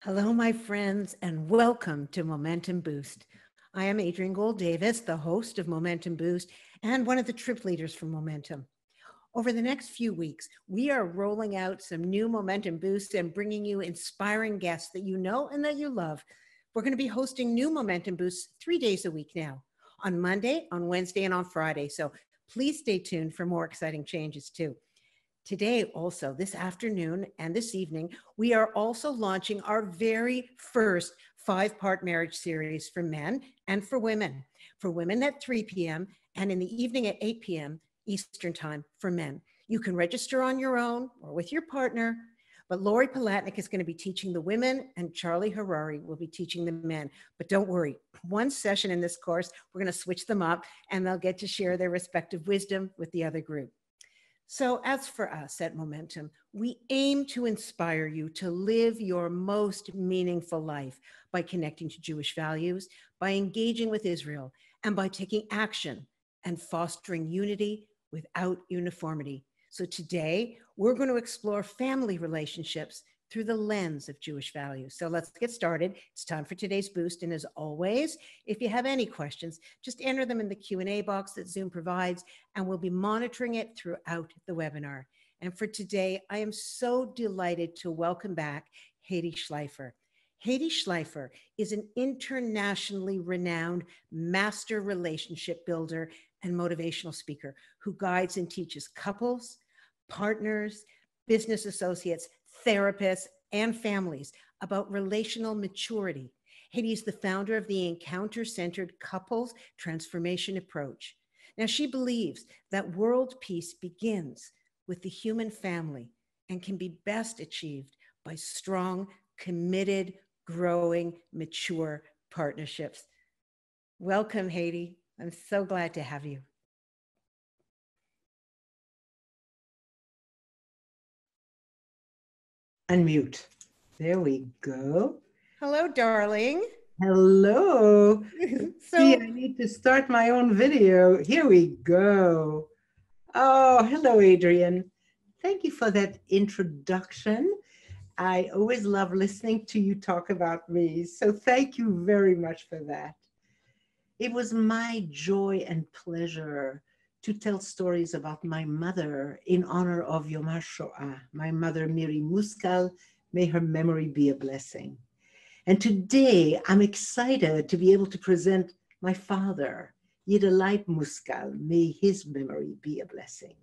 Hello, my friends, and welcome to Momentum Boost. I am Adrienne Gold Davis, the host of Momentum Boost and one of the trip leaders for Momentum. Over the next few weeks, we are rolling out some new Momentum Boosts and bringing you inspiring guests that you know and that you love. We're going to be hosting new Momentum Boosts 3 days a week now, on Monday, on Wednesday, and on Friday. So please stay tuned for more exciting changes too. Today, also, this afternoon and this evening, we are also launching our very first 5-part marriage series for men and for women. For women at 3 p.m. and in the evening at 8 p.m. Eastern Time for men. You can register on your own or with your partner, but Lori Palatnik is going to be teaching the women and Charlie Harari will be teaching the men. But don't worry, one session in this course, we're going to switch them up and they'll get to share their respective wisdom with the other group. So as for us at Momentum, we aim to inspire you to live your most meaningful life by connecting to Jewish values, by engaging with Israel, and by taking action and fostering unity without uniformity. So today, we're going to explore family relationships through the lens of Jewish values. So let's get started. It's time for today's boost. And as always, if you have any questions, just enter them in the Q&A box that Zoom provides, and we'll be monitoring it throughout the webinar. And for today, I am so delighted to welcome back Hedy Schleifer. Hedy Schleifer is an internationally renowned master relationship builder and motivational speaker who guides and teaches couples, partners, business associates, therapists, and families about relational maturity. Hedy is the founder of the Encounter-Centered Couples Transformation Approach. Now, she believes that world peace begins with the human family and can be best achieved by strong, committed, growing, mature partnerships. Welcome, Hedy. I'm so glad to have you. Unmute. There we go. Hello, darling. Hello. See, So, I need to start my own video. Here we go. Oh, hello, Adrienne. Thank you for that introduction. I always love listening to you talk about me. So thank you very much for that. It was my joy and pleasure to tell stories about my mother in honor of Yom HaShoah, my mother, Miri Muskal. May her memory be a blessing. And today I'm excited to be able to present my father, Yidalait Muskal. May his memory be a blessing.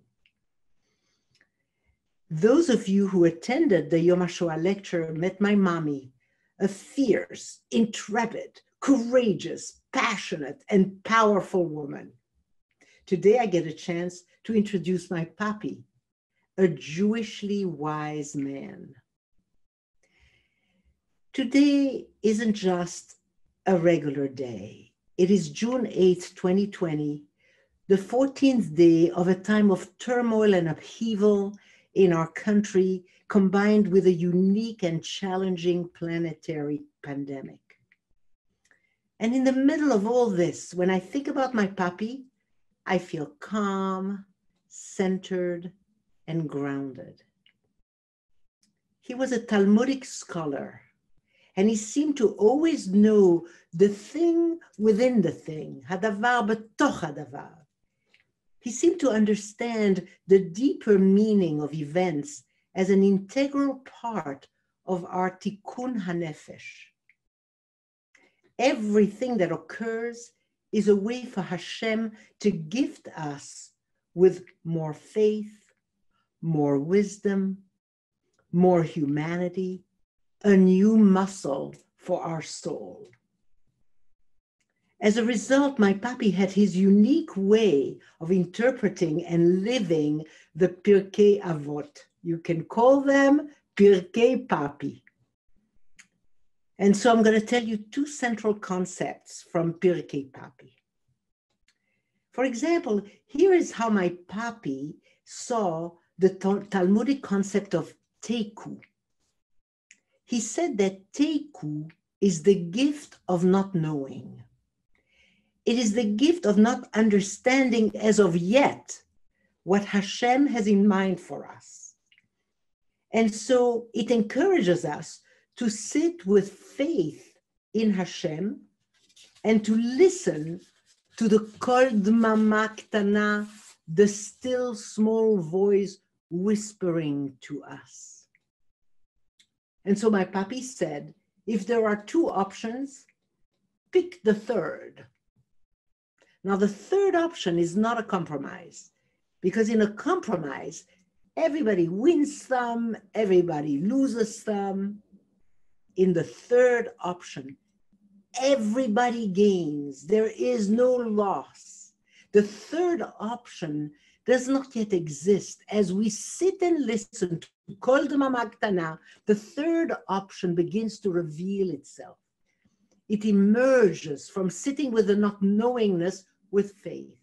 Those of you who attended the Yom HaShoah lecture met my mommy, a fierce, intrepid, courageous, passionate, and powerful woman. Today I get a chance to introduce my Papi, a Jewishly wise man. Today isn't just a regular day. It is June 8th, 2020, the 14th day of a time of turmoil and upheaval in our country, combined with a unique and challenging planetary pandemic. And in the middle of all this, when I think about my Papi, I feel calm, centered, and grounded. He was a Talmudic scholar, and he seemed to always know the thing within the thing, hadavar betoch hadavar. He seemed to understand the deeper meaning of events as an integral part of our tikkun hanefesh. Everything that occurs is a way for Hashem to gift us with more faith, more wisdom, more humanity, a new muscle for our soul. As a result, my Papi had his unique way of interpreting and living the Pirkei Avot. You can call them Pirkei Papi. And so I'm going to tell you two central concepts from Pirkei Papi. For example, here is how my Papi saw the Talmudic concept of teiku. He said that teiku is the gift of not knowing. It is the gift of not understanding as of yet what Hashem has in mind for us. And so it encourages us to sit with faith in Hashem and to listen to the kol dmama ktana, the still small voice whispering to us. And so my papi said, if there are two options, pick the third. Now, the third option is not a compromise, because in a compromise, everybody wins some, everybody loses some. In the third option, everybody gains. There is no loss. The third option does not yet exist. As we sit and listen to Kol Dmama Ktana, the third option begins to reveal itself. It emerges from sitting with the not knowingness with faith.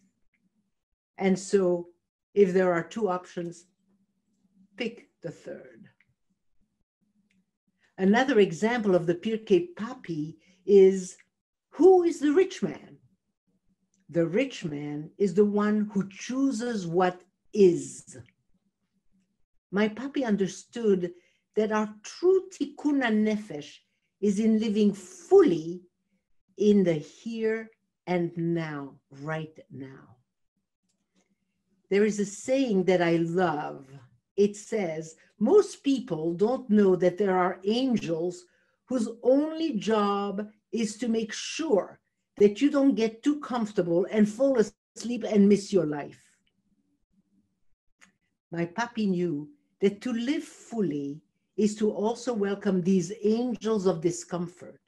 And so, if there are two options, pick the third. Another example of the Pirkei Papi is, who is the rich man? The rich man is the one who chooses what is. My papi understood that our true tikkun nefesh is in living fully in the here and now, right now. There is a saying that I love. It says, most people don't know that there are angels whose only job is to make sure that you don't get too comfortable and fall asleep and miss your life. My papi knew that to live fully is to also welcome these angels of discomfort.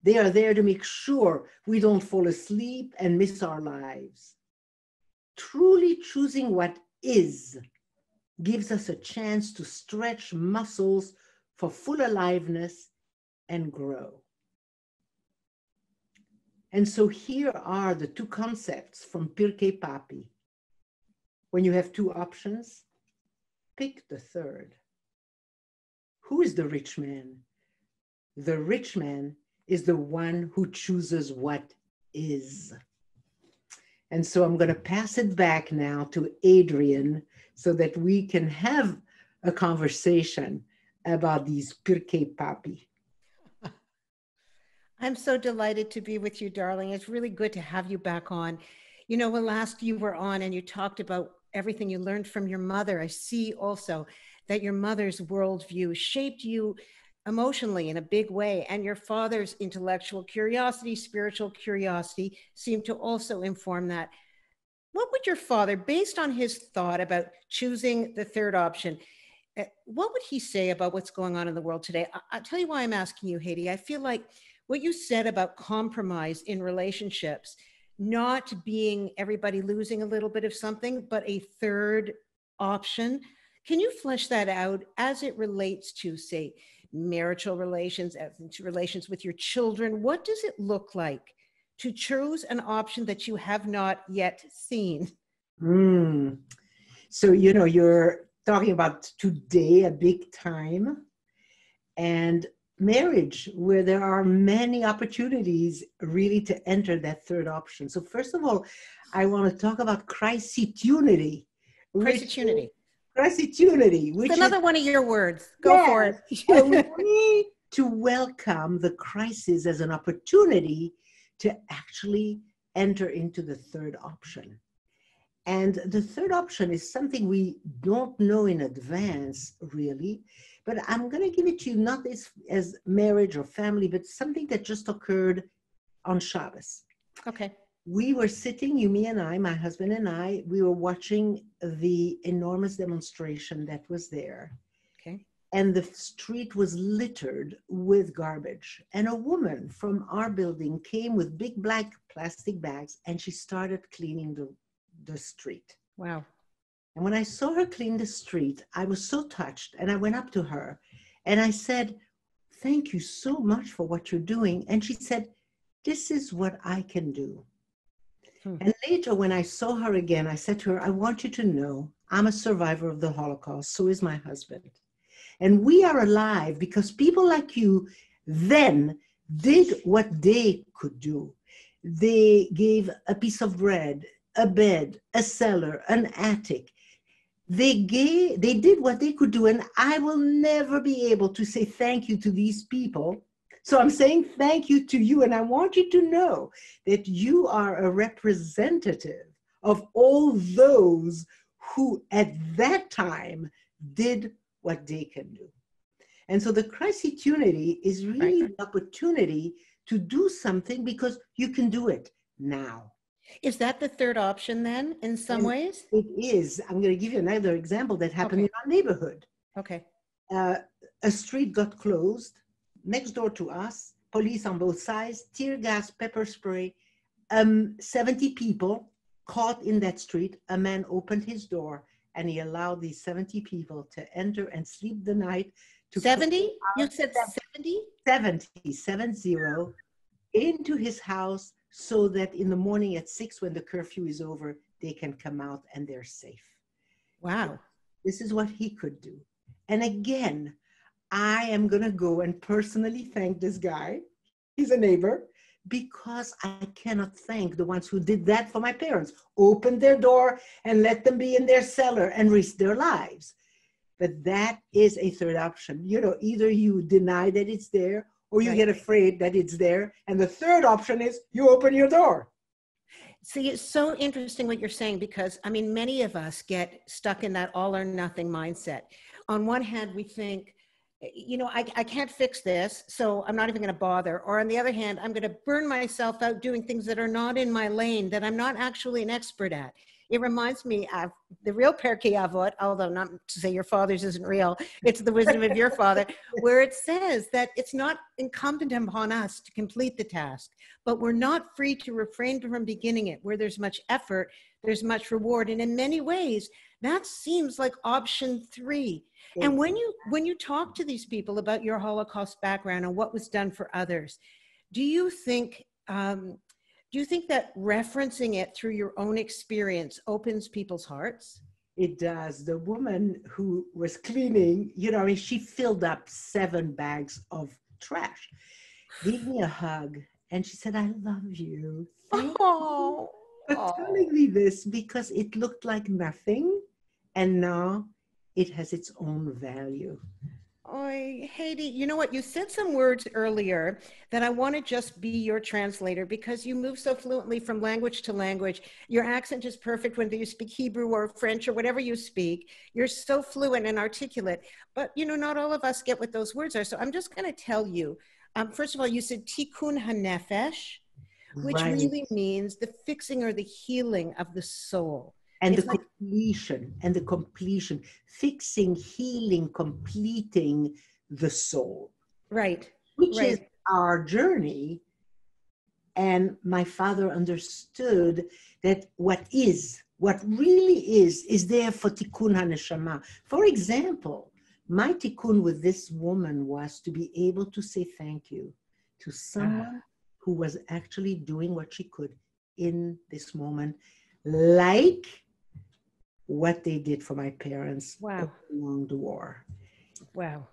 They are there to make sure we don't fall asleep and miss our lives. Truly choosing what is gives us a chance to stretch muscles for full aliveness and grow. And so here are the two concepts from Pirkei Papi. When you have two options, pick the third. Who is the rich man? The rich man is the one who chooses what is. And so I'm going to pass it back now to Adrian so that we can have a conversation about these Pirkei Papi. I'm so delighted to be with you, darling. It's really good to have you back on. You know, when last you were on and you talked about everything you learned from your mother, I see also that your mother's worldview shaped you emotionally in a big way, and your father's intellectual curiosity, spiritual curiosity seemed to also inform that. What would your father, based on his thought about choosing the third option, what would he say about what's going on in the world today? I'll tell you why I'm asking you, Hedy. I feel like what you said about compromise in relationships, not being everybody losing a little bit of something, but a third option. Can you flesh that out as it relates to, say, marital relations, relations with your children? What does it look like to choose an option that you have not yet seen? So, you know, you're talking about today, a big time, and marriage, where there are many opportunities really to enter that third option. So first of all, I want to talk about Christ-unity. Christ-unity. Christ-unity. It's another one of your words. Go for it. We need to welcome the crisis as an opportunity to actually enter into the third option. And the third option is something we don't know in advance, really, but I'm going to give it to you not as marriage or family, but something that just occurred on Shabbos. Okay. We were sitting, you, me, and I, my husband and I, we were watching the enormous demonstration that was there. Okay. And the street was littered with garbage. And a woman from our building came with big black plastic bags, and she started cleaning the street. Wow. And when I saw her clean the street, I was so touched, and I went up to her and I said, "Thank you so much for what you're doing." And she said, "This is what I can do." And later when I saw her again, I said to her, "I want you to know I'm a survivor of the Holocaust. So is my husband. And we are alive because people like you then did what they could do. They gave a piece of bread, a bed, a cellar, an attic. they did what they could do, and I will never be able to say thank you to these people. So I'm saying thank you to you, and I want you to know that you are a representative of all those who at that time did what they can do. And so the Christ-Unity is really Right. the opportunity to do something because you can do it now. Is that the third option then, in some And ways? it is. I'm going to give you another example that happened Okay. in our neighborhood. Okay. A street got closed next door to us, police on both sides, tear gas, pepper spray, 70 people caught in that street. A man opened his door and he allowed these 70 people to enter and sleep the night. To 70? You said 70? 70 into his house so that in the morning at 6 when the curfew is over, they can come out and they're safe. Wow. This is what he could do. And again, I am going to go and personally thank this guy. He's a neighbor, because I cannot thank the ones who did that for my parents, opened their door and let them be in their cellar and risk their lives. But that is a third option. You know, either you deny that it's there or you get afraid that it's there. And the third option is you open your door. See, it's so interesting what you're saying, because I mean, many of us get stuck in that all or nothing mindset. On one hand, we think, you know, I can't fix this, so I'm not even going to bother. Or on the other hand, I'm going to burn myself out doing things that are not in my lane, that I'm not actually an expert at. It reminds me of the real Pirkei Avot, although not to say your father's isn't real, it's the wisdom of your father, where it says that it's not incumbent upon us to complete the task, but we're not free to refrain from beginning it. Where there's much effort, there's much reward. And in many ways, that seems like option 3. And when you talk to these people about your Holocaust background and what was done for others, do you think that referencing it through your own experience opens people's hearts? It does. The woman who was cleaning, you know, I mean, she filled up 7 bags of trash, gave me a hug, and she said, "I love you. Thank you for telling me this, because it looked like nothing, and now it has its own value." Oh, Hedy, you know what? You said some words earlier that I want to just be your translator, because you move so fluently from language to language. Your accent is perfect whether you speak Hebrew or French or whatever you speak. You're so fluent and articulate, but you know, not all of us get what those words are. So I'm just going to tell you. First of all, you said tikkun hanefesh, which really means the fixing or the healing of the soul. And the completion, fixing, healing, completing the soul. Right. Which is our journey. And my father understood that what really is there for tikkun haneshama. For example, my tikkun with this woman was to be able to say thank you to someone who was actually doing what she could in this moment, like what they did for my parents along the war. Wow.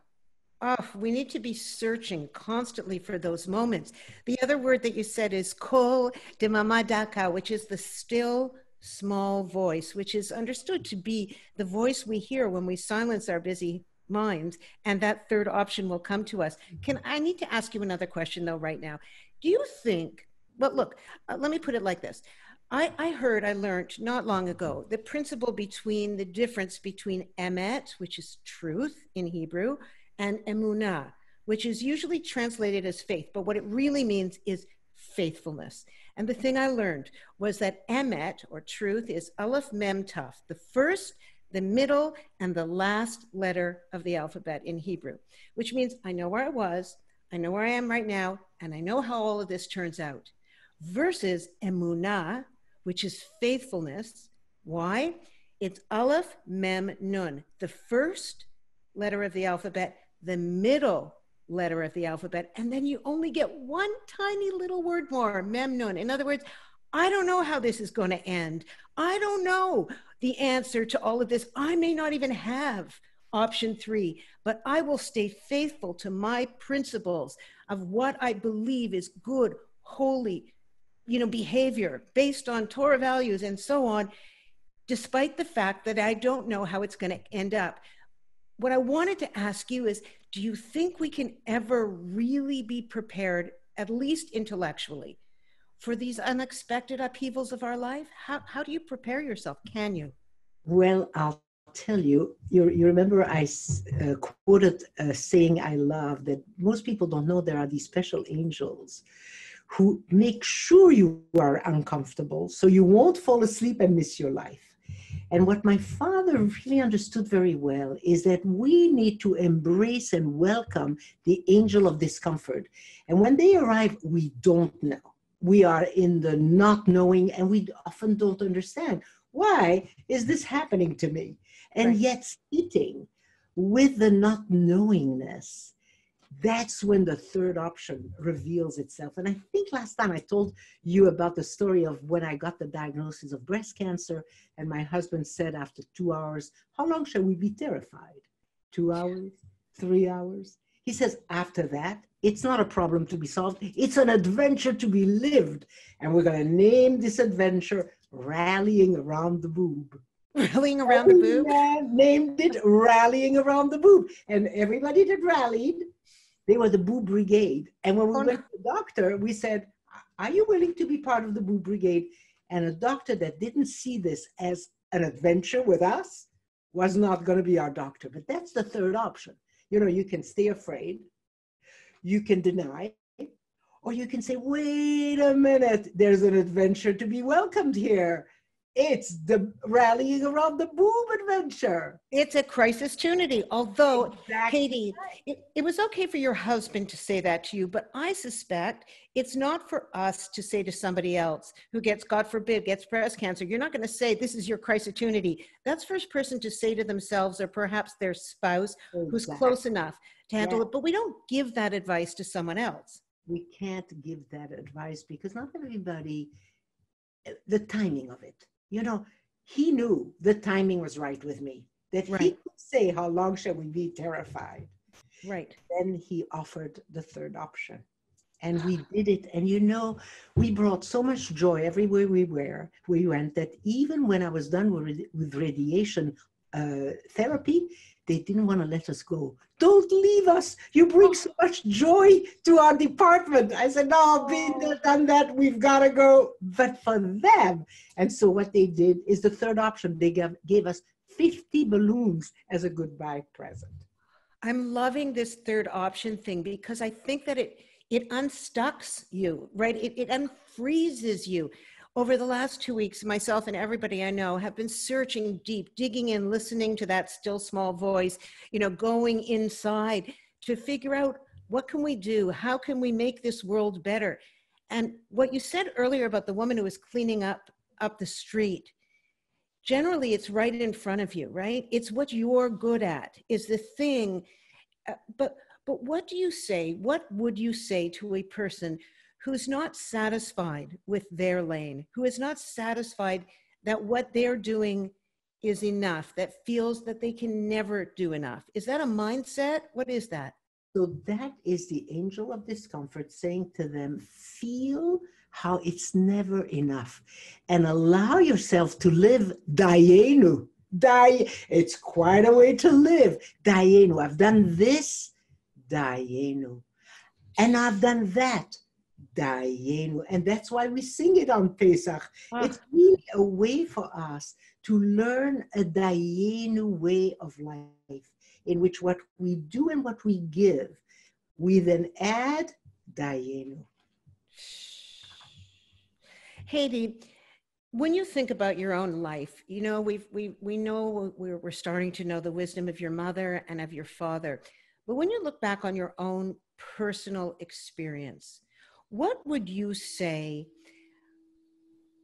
Oh, we need to be searching constantly for those moments. The other word that you said is kol demamadaka, which is the still small voice, which is understood to be the voice we hear when we silence our busy minds. And that third option will come to us. I need to ask you another question though right now. Do you think, well, look, let me put it like this. I learned not long ago, the principle between the difference between emet, which is truth in Hebrew, and emunah, which is usually translated as faith, but what it really means is faithfulness. And the thing I learned was that emet, or truth, is aleph mem taf, the first, the middle, and the last letter of the alphabet in Hebrew, which means I know where I was, I know where I am right now, and I know how all of this turns out. Versus emunah, which is faithfulness. Why? It's aleph mem nun, the first letter of the alphabet, the middle letter of the alphabet, and then you only get one tiny little word more, mem nun. In other words, I don't know how this is going to end. I don't know the answer to all of this. I may not even have option 3, but I will stay faithful to my principles of what I believe is good, holy, behavior based on Torah values and so on. despite the fact that I don't know how it's going to end up. What I wanted to ask you is, do you think we can ever really be prepared, at least intellectually, for these unexpected upheavals of our life? How do you prepare yourself? Can you? Well, I'll tell you, you remember I quoted a saying I love that most people don't know there are these special angels who make sure you are uncomfortable so you won't fall asleep and miss your life. And what my father really understood very well is that we need to embrace and welcome the angel of discomfort. And when they arrive, we don't know. We are in the not knowing, and we often don't understand. Why is this happening to me? And Right. yet sitting with the not knowingness, that's when the third option reveals itself. And I think last time I told you about the story of when I got the diagnosis of breast cancer, and my husband said after 2 hours, how long shall we be terrified? 2 hours, 3 hours? He says, after that, it's not a problem to be solved. It's an adventure to be lived. And we're going to name this adventure Rallying Around the Boob. Rallying around the boob? Man named it Rallying Around the Boob. And everybody that rallied, they were the Boob Brigade. And when we went to the doctor, we said, are you willing to be part of the Boob Brigade? And a doctor that didn't see this as an adventure with us was not going to be our doctor. But that's the third option. You know, you can stay afraid, you can deny, or you can say, wait a minute, there's an adventure to be welcomed here. It's the Rallying Around the Boob adventure. It's a crisis-tunity. Although, Exactly. Hedy, it was okay for your husband to say that to you, but I suspect it's not for us to say to somebody else who gets, God forbid, gets breast cancer. You're not going to say, this is your crisis-tunity. That's first person to say to themselves, or perhaps their spouse, who's close enough to handle it. But we don't give that advice to someone else. We can't give that advice because not everybody, the timing of it. You know, he knew the timing was right with me, that he could say, how long shall we be terrified? Right. Then he offered the third option. And we did it. And you know, we brought so much joy everywhere we went, that even when I was done with radiation therapy, they didn't want to let us go. Don't leave us. You bring so much joy to our department. I said, no, been there, done that. We've got to go. But for them. And so what they did is the third option. They gave us 50 balloons as a goodbye present. I'm loving this third option thing because I think that it unstucks you, right? It unfreezes you. Over the last 2 weeks, myself and everybody I know have been searching deep, digging in, listening to that still small voice, you know, going inside to figure out what can we do? How can we make this world better? And what you said earlier about the woman who was cleaning up the street, generally it's right in front of you, right? It's what you're good at, is the thing. But what do you say? What would you say to a person who's not satisfied with their lane, who is not satisfied that what they're doing is enough, that feels that they can never do enough? Is that a mindset? What is that? So that is the angel of discomfort saying to them, feel how it's never enough and allow yourself to live Dayenu. It's quite a way to live. Dayenu. I've done this, Dayenu. And I've done that, Dayenu. And that's why we sing it on Pesach. It's really a way for us to learn a Dayenu way of life, in which what we do and what we give, we then add Dayenu. Hedy, when you think about your own life, you know, we know we're starting to know the wisdom of your mother and of your father. But when you look back on your own personal experience, what would you say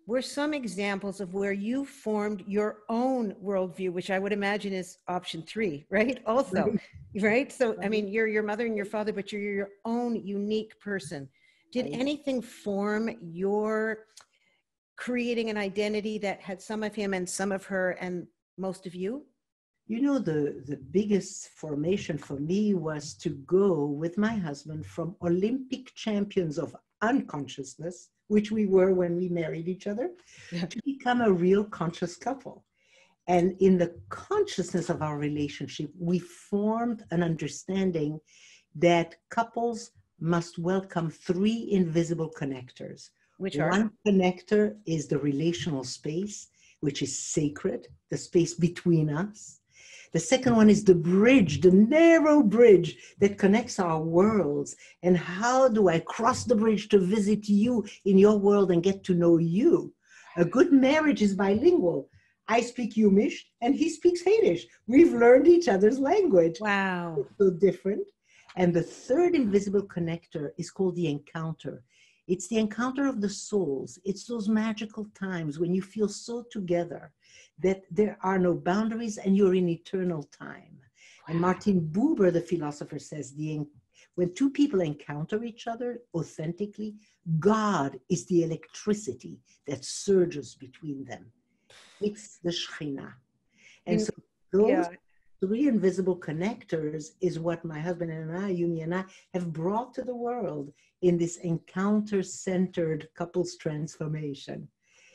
were some examples of where you formed your own worldview, which I would imagine is option 3, right? Also, right? So, I mean, you're your mother and your father, but you're your own unique person. Did anything form your creating an identity that had some of him and some of her and most of you? You know, the biggest formation for me was to go with my husband from Olympic champions of unconsciousness, which we were when we married each other, to become a real conscious couple. And in the consciousness of our relationship, we formed an understanding that couples must welcome three invisible connectors. Which are? One connector is the relational space, which is sacred, the space between us. The second one is the bridge, the narrow bridge that connects our worlds. And how do I cross the bridge to visit you in your world and get to know you? A good marriage is bilingual. I speak Yumish and he speaks Hedy. We've learned each other's language. Wow. It's so different. And the third invisible connector is called the encounter. It's the encounter of the souls. It's those magical times when you feel so together that there are no boundaries and you're in eternal time. And Martin Buber, the philosopher, says when two people encounter each other authentically, God is the electricity that surges between them. It's the Shekhinah. And so those three invisible connectors is what my husband and I, Yumi and I, have brought to the world in this encounter-centered couples transformation.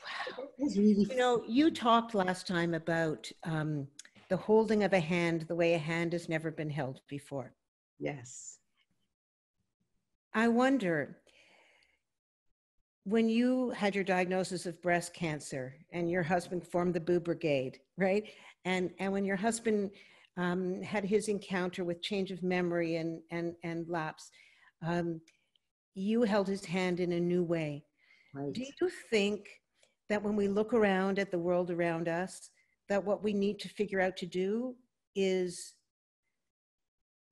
Wow. It's really you talked last time about the holding of a hand the way a hand has never been held before. Yes. I wonder, when you had your diagnosis of breast cancer and your husband formed the Boo Brigade, right? And when your husband had his encounter with change of memory and lapse, you held his hand in a new way. Right. Do you think that when we look around at the world around us, that what we need to figure out to do is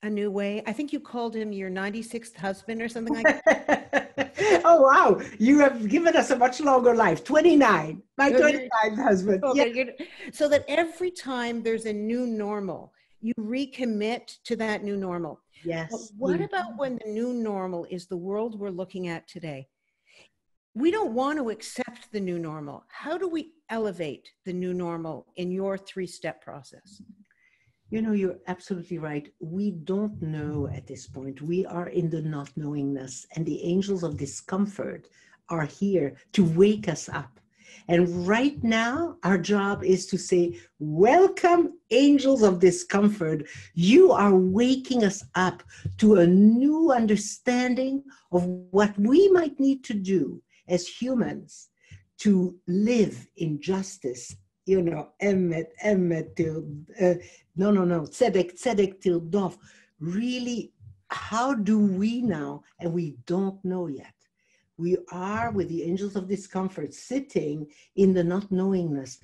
a new way? I think you called him your 96th husband or something like that. Oh, wow. You have given us a much longer life. 29. My 29th husband. Okay. Yeah. So that every time there's a new normal, you recommit to that new normal. Yes. But what about when the new normal is the world we're looking at today? We don't want to accept the new normal. How do we elevate the new normal in your three-step process? You know, you're absolutely right. We don't know at this point. We are in the not knowingness, and the angels of discomfort are here to wake us up. And right now, our job is to say, welcome, angels of discomfort. You are waking us up to a new understanding of what we might need to do as humans to live in justice. You know, emet till, tzedek till dof. Really, how do we now? And we don't know yet. We are with the angels of discomfort sitting in the not knowingness,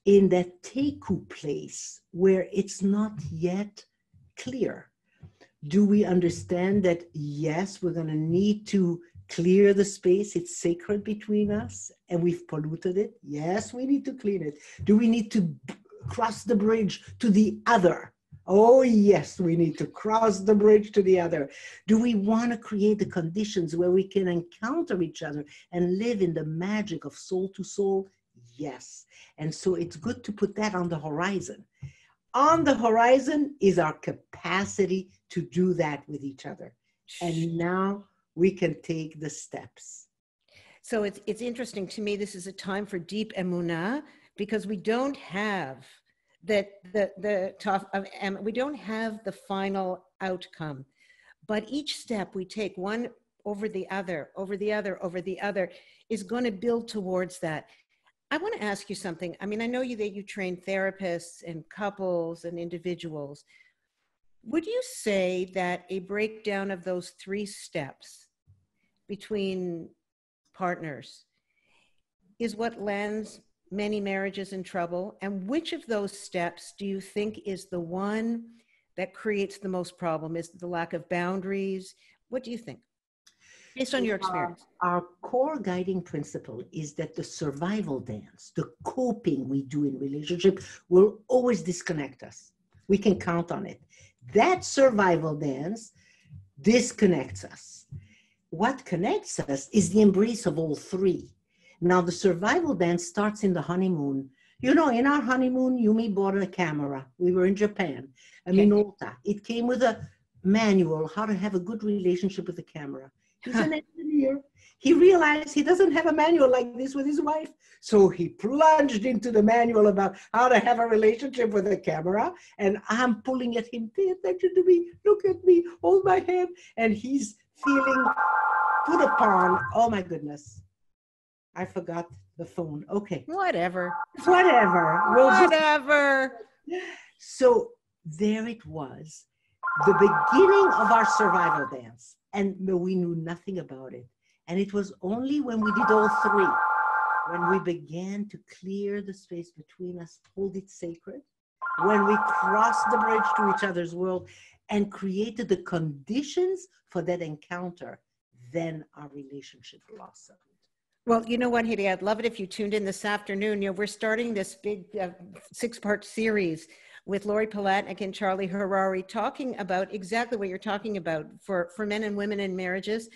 in that teku place where it's not yet clear. Do we understand that, yes, we're going to need to clear the space? It's sacred between us and we've polluted it. Yes, we need to clean it. Do we need to cross the bridge to the other? Oh, yes, we need to cross the bridge to the other. Do we want to create the conditions where we can encounter each other and live in the magic of soul to soul? Yes. And so it's good to put that on the horizon. On the horizon is our capacity to do that with each other. And now we can take the steps. So it's interesting to me. This is a time for deep emunah, because we don't have we don't have the final outcome, but each step we take, one over the other, over the other, over the other, is going to build towards that. I want to ask you something. I mean, I know that you train therapists and couples and individuals. Would you say that a breakdown of those three steps between partners is what lands many marriages in trouble? And which of those steps do you think is the one that creates the most problem? Is it the lack of boundaries? What do you think, based on your experience? Our core guiding principle is that the survival dance, the coping we do in relationship, will always disconnect us. We can count on it. That survival dance disconnects us. What connects us is the embrace of all three. Now, the survival dance starts in the honeymoon. You know, in our honeymoon, Yumi bought a camera. We were in Japan, a Minolta. It came with a manual how to have a good relationship with the camera. He's an engineer. He realized he doesn't have a manual like this with his wife. So he plunged into the manual about how to have a relationship with the camera. And I'm pulling at him, pay attention to me, look at me, hold my hand. And he's feeling put upon. Oh my goodness. I forgot the phone. Okay. Whatever. Whatever. So there it was, the beginning of our survival dance. And we knew nothing about it. And it was only when we did all three, when we began to clear the space between us, hold it sacred, when we crossed the bridge to each other's world and created the conditions for that encounter, then our relationship blossomed. Well, you know what, Hedy, I'd love it if you tuned in this afternoon. You know, we're starting this big 6-part series with Lori Palatnik and Charlie Harari, talking about exactly what you're talking about for men and women in marriages.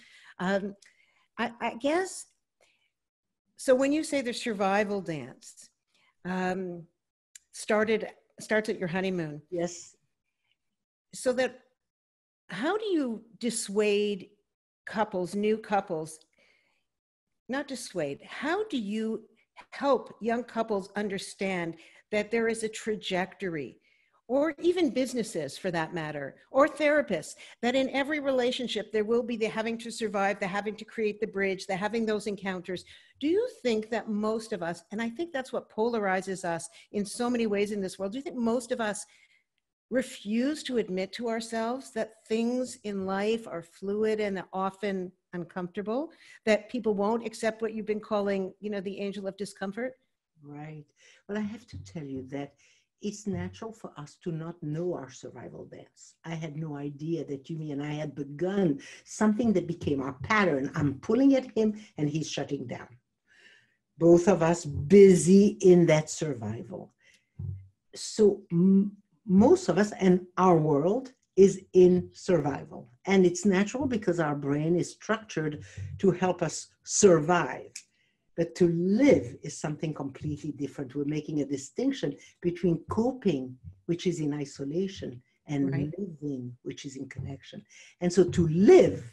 I guess, so when you say the survival dance starts at your honeymoon. Yes. So that, how do you dissuade couples, new couples, not dissuade, how do you help young couples understand that there is a trajectory, or even businesses for that matter, or therapists, that in every relationship there will be the having to survive, the having to create the bridge, the having those encounters? Do you think that most of us, and I think that's what polarizes us in so many ways in this world, do you think most of us refuse to admit to ourselves that things in life are fluid and often uncomfortable, that people won't accept what you've been calling, you know, the angel of discomfort? Right. Well, I have to tell you that it's natural for us to not know our survival dance. I had no idea that Yumi and I had begun something that became our pattern. I'm pulling at him and he's shutting down. Both of us busy in that survival. So most of us, and our world is in survival. And it's natural because our brain is structured to help us survive. But to live is something completely different. We're making a distinction between coping, which is in isolation, and Right. living, which is in connection. And so to live,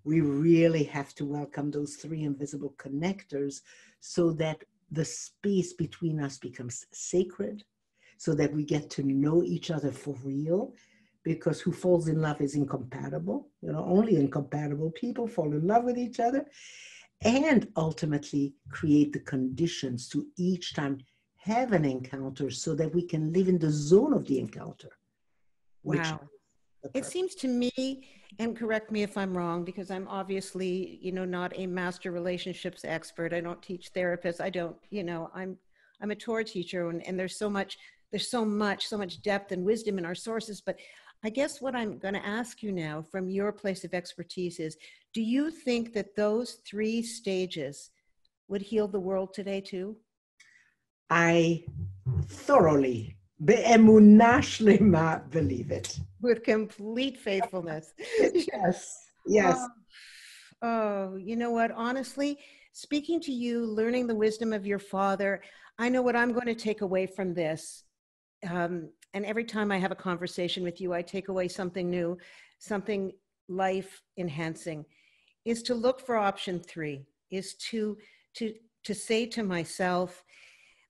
we really have to welcome those three invisible connectors so that the space between us becomes sacred, so that we get to know each other for real, because who falls in love is incompatible. You know, only incompatible people fall in love with each other. And ultimately create the conditions to each time have an encounter so that we can live in the zone of the encounter. Wow. It seems to me, and correct me if I'm wrong, because I'm obviously, you know, not a master relationships expert. I don't teach therapists. I don't, you know, I'm a Torah teacher, and there's so much depth and wisdom in our sources. But I guess what I'm going to ask you now from your place of expertise is, do you think that those 3 stages would heal the world today too? I thoroughly, be'emunah shlema, believe it. With complete faithfulness. Yes. Oh, you know what? Honestly, speaking to you, learning the wisdom of your father, I know what I'm going to take away from this. And every time I have a conversation with you, I take away something new, something life enhancing, is to look for option 3, is to say to myself,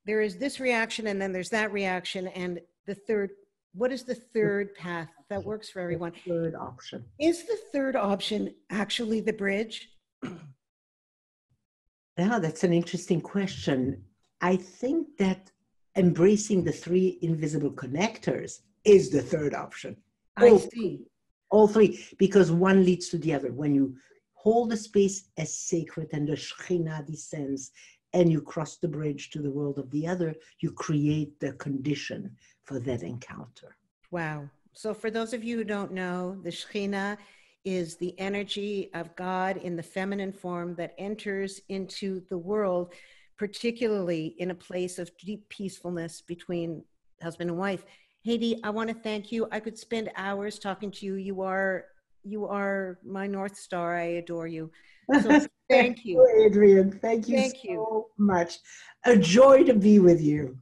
there is this reaction and then there's that reaction, and the third, what is the third path that works for everyone? The third option. Is the third option actually the bridge? Now, that's an interesting question. I think that embracing the 3 invisible connectors is the third option. I see. All 3, because one leads to the other. When you hold the space as sacred and the Shekhinah descends and you cross the bridge to the world of the other, you create the condition for that encounter. Wow. So for those of you who don't know, the Shekhinah is the energy of God in the feminine form that enters into the world, particularly in a place of deep peacefulness between husband and wife. Hedy, I want to thank you. I could spend hours talking to you. You are my North Star. I adore you. So thank you. Adrienne. Thank you so much. A joy to be with you.